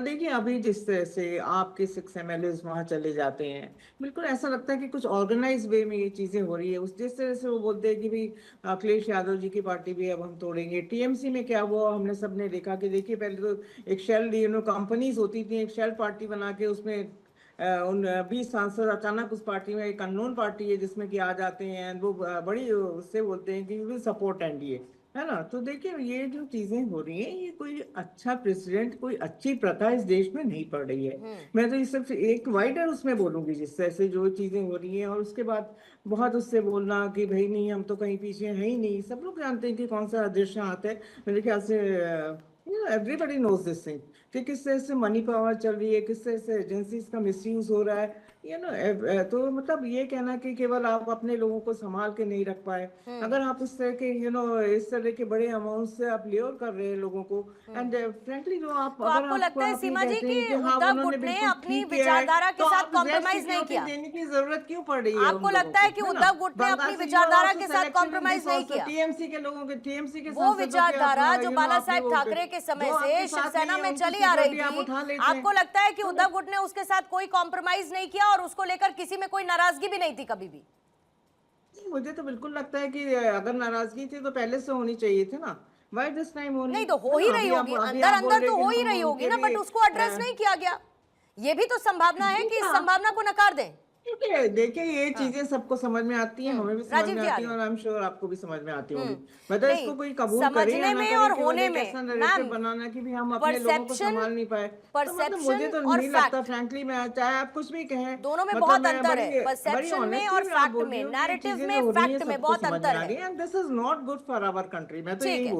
देखिए अभी जिस तरह से आपके 6 MLAs वहां चले जाते हैं, बिल्कुल ऐसा लगता है कि कुछ ऑर्गेनाइज वे में ये चीजें हो रही है। उस जिस तरह से वो बोलते हैं कि भाई अखिलेश यादव जी की पार्टी भी अब हम तोड़ेंगे। टीएमसी में क्या हुआ हमने सबने देखा कि देखिए पहले तो एक शेल कंपनीज होती थी, एक शेल पार्टी बना के उसमें उन 20 सांसद अचानक उस पार्टी में, एक अननोन पार्टी है जिसमें कि आ जाते हैं, वो बड़ी उससे बोलते हैं कि विल सपोर्ट एनडीए, है ना। तो देखिए ये जो चीजें हो रही हैं, ये कोई अच्छा प्रेसिडेंट, कोई अच्छी प्रथा इस देश में नहीं पड़ रही है। हम्म। मैं तो ये सिर्फ एक वाइडर उसमें बोलूंगी जिस तरह से जो चीजें हो रही हैं, और उसके बाद बहुत उससे बोलना कि भाई नहीं हम तो कहीं पीछे है ही नहीं। सब लोग जानते हैं कि कौन सा अदृश्य हाथ है। मेरे ख्याल से एवरीबडी नोज दिस थिंग कि किस तरह से मनी पावर चल रही है, किस तरह से एजेंसीज का मिसयूज हो रहा है। तो मतलब ये कहना कि केवल आप अपने लोगों को संभाल के नहीं रख पाए। हम्म। अगर आप इस तरह के इस तरह के बड़े अमाउंट से आप लेवर कर रहे हैं लोगों को, हम्म। एंड फ्रेंकली जो आप, तो अगर आपको आपको लगता है आप ये सीमा जी कहते कि हैं कि हाँ उद्धव उन्होंने गुट ने बिल्कुल अपनी ठीक किया है, विचारधारा के तो साथ आप जेड कॉम्प्रोमाइज नहीं सिक्योरिटी किया? देने की जरूरत क्यों पड़ रही है उन आपको लोगों लगता को, है कि है ना। उद्धव गुट ने बंगाल अपनी से यू आर विचारधारा ऑल्सो के साथ सेलेक्टिव इन कॉम्प्रोमाइज दिस नहीं ऑल्सो। किया? टीएमसी के लोगों के, टीएमसी के वो सांसदों के आप विचारधारा जो बाला अपने साहेब वो ठाकरे के समय जो से आपके साथ नहीं शिवसेना है में उनकी चली आ रही सिक्योरिटी आप थी, उठा लेते हैं। आपको लगता है कि तो उद्धव गुट ने उसके साथ कोई कॉम्प्रोमाइज नहीं किया और उसको लेकर किसी में कोई नाराजगी भी नहीं थी कभी भी? मुझे तो बिल्कुल लगता है कि अगर नाराजगी थी तो पहले से होनी चाहिए थी ना। वाई दिस टाइम ओनली, नहीं तो हो है ही ना। रही होगी, अभी अंदर आप बोल अंदर रहे तो कि हो ही हम रही होगी उनके ना, बट भी उसको एड्रेस नहीं किया गया। ये भी तो संभावना है कि देखिए इस संभावना को नकार दें। देखिए देखिए ये हाँ। चीजें सबको समझ में आती हैं, हमें भी समझ राजीव में जी आ आती हैं, रहे हैं। और आई एम श्योर आपको भी समझ में आती होंगी। मतलब नहीं, इसको कोई कबूल करे या समझने ना में करे, और केवल होने एक में ऐसा नैरेटिव मैम, बनाना कि भी हम अपने लोगों को परसेप्शन, संभाल नहीं पाए। तो मतलब मुझे परसेप्शन तो और नहीं लगता फैक्ट, फ्रैंकली, मैं चाहे आप कुछ भी कहें, दोनों में मतलब बहुत मैं अंतर है। बड़ी बड़ी परसेप्शन में ऑनेस्टली और में आप फैक्ट बोल रही में, हूँ कि ये नैरेटिव चीजें में, जो हो रही हैं फैक्ट में सबको बहुत समझ में अंतर आ है। गई, and this is not good for our country. मैं तो ठीक यही है। बोल